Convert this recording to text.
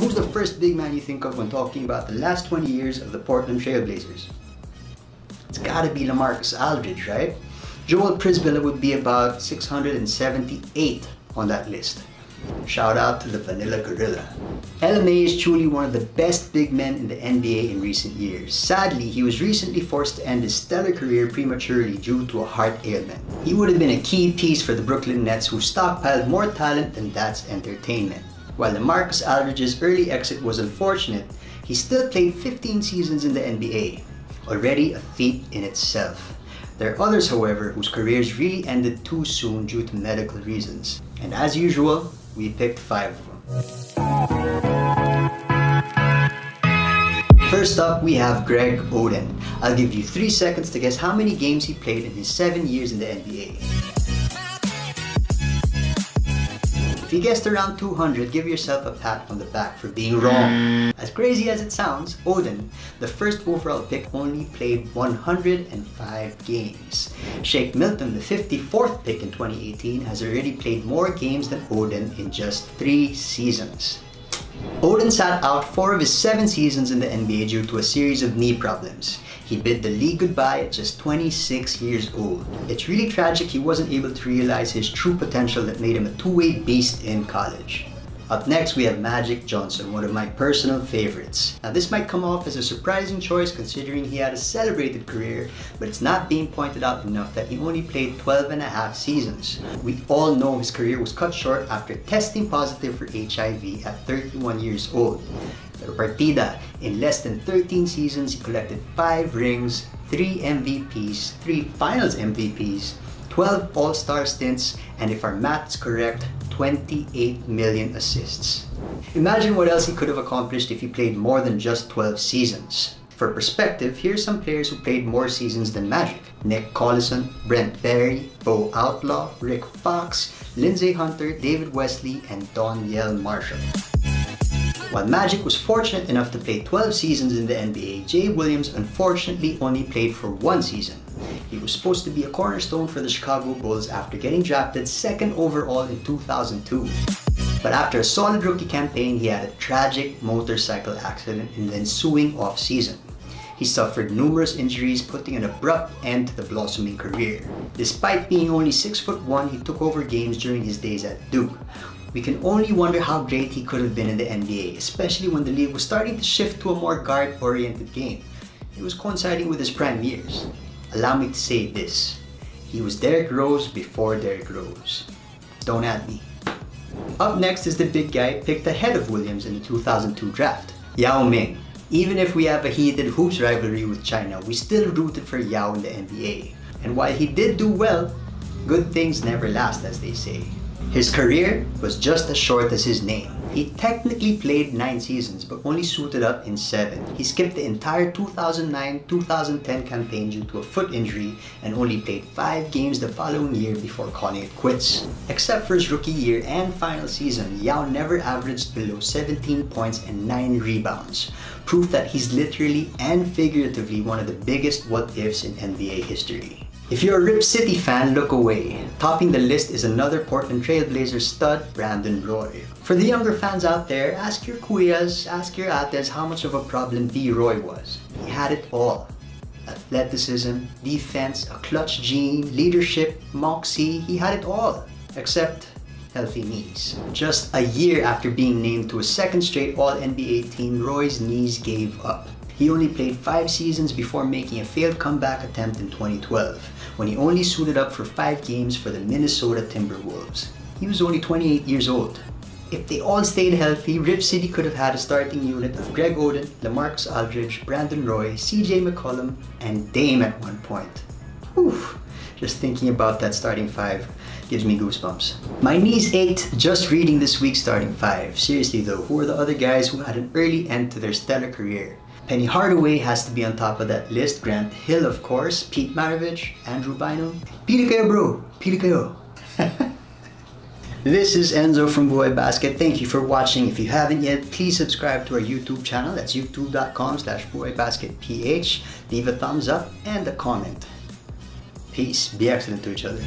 Who's the first big man you think of when talking about the last 20 years of the Portland Trail Blazers? It's gotta be LaMarcus Aldridge, right? Joel Prisbilla would be about 678 on that list. Shout out to the Vanilla Gorilla. LMA is truly one of the best big men in the NBA in recent years. Sadly, he was recently forced to end his stellar career prematurely due to a heart ailment. He would have been a key piece for the Brooklyn Nets, who stockpiled more talent than that's entertainment. While LaMarcus Aldridge's early exit was unfortunate, he still played 15 seasons in the NBA, already a feat in itself. There are others, however, whose careers really ended too soon due to medical reasons. And as usual, we picked 5 of them. First up, we have Greg Oden. I'll give you 3 seconds to guess how many games he played in his 7 years in the NBA. If you guessed around 200, give yourself a pat on the back for being wrong. As crazy as it sounds, Oden, the first overall pick, only played 105 games. Shake Milton, the 54th pick in 2018, has already played more games than Oden in just 3 seasons. Oden sat out 4 of his 7 seasons in the NBA due to a series of knee problems. He bid the league goodbye at just 26 years old. It's really tragic he wasn't able to realize his true potential that made him a two-way beast in college. Up next, we have Magic Johnson, one of my personal favorites. Now, this might come off as a surprising choice considering he had a celebrated career, but it's not being pointed out enough that he only played 12.5 seasons. We all know his career was cut short after testing positive for HIV at 31 years old. Pero partida, in less than 13 seasons, he collected 5 rings, 3 MVPs, 3 Finals MVPs, 12 All-Star stints, and if our math's correct, 28 million assists. Imagine what else he could have accomplished if he played more than just 12 seasons. For perspective, here's some players who played more seasons than Magic. Nick Collison, Brent Berry, Bo Outlaw, Rick Fox, Lindsey Hunter, David Wesley, and Donyell Marshall. While Magic was fortunate enough to play 12 seasons in the NBA, Jay Williams unfortunately only played for 1 season. He was supposed to be a cornerstone for the Chicago Bulls after getting drafted 2nd overall in 2002. But after a solid rookie campaign, he had a tragic motorcycle accident in the ensuing off-season. He suffered numerous injuries, putting an abrupt end to the blossoming career. Despite being only 6'1", he took over games during his days at Duke. We can only wonder how great he could have been in the NBA, especially when the league was starting to shift to a more guard-oriented game. It was coinciding with his prime years. Allow me to say this: he was Derrick Rose before Derrick Rose. Don't at me. Up next is the big guy picked ahead of Williams in the 2002 draft, Yao Ming. Even if we have a heated hoops rivalry with China, we still rooted for Yao in the NBA. And while he did do well, good things never last, as they say. His career was just as short as his name. He technically played 9 seasons but only suited up in 7. He skipped the entire 2009-2010 campaign due to a foot injury and only played 5 games the following year before calling it quits. Except for his rookie year and final season, Yao never averaged below 17 points and 9 rebounds. Proof that he's literally and figuratively one of the biggest what-ifs in NBA history. If you're a Rip City fan, look away. Topping the list is another Portland Trail Blazers stud, Brandon Roy. For the younger fans out there, ask your kuyas, ask your ates how much of a problem B. Roy was. He had it all. Athleticism, defense, a clutch gene, leadership, moxie, he had it all. Except healthy knees. Just a year after being named to a 2nd straight All-NBA team, Roy's knees gave up. He only played 5 seasons before making a failed comeback attempt in 2012, when he only suited up for 5 games for the Minnesota Timberwolves. He was only 28 years old. If they all stayed healthy, Rip City could have had a starting unit of Greg Oden, LaMarcus Aldridge, Brandon Roy, CJ McCollum, and Dame at one point. Whew. Just thinking about that starting 5 gives me goosebumps. My knees ached just reading this week's starting 5. Seriously though, who are the other guys who had an early end to their stellar career? Penny Hardaway has to be on top of that list. Grant Hill, of course. Pete Maravich, Andrew Bynum. Pili kayo, bro. Pili kayo. This is Enzo from Buhay Basket. Thank you for watching. If you haven't yet, please subscribe to our YouTube channel. That's youtube.com/buhaybasketph. Leave a thumbs up and a comment. Peace. Be excellent to each other.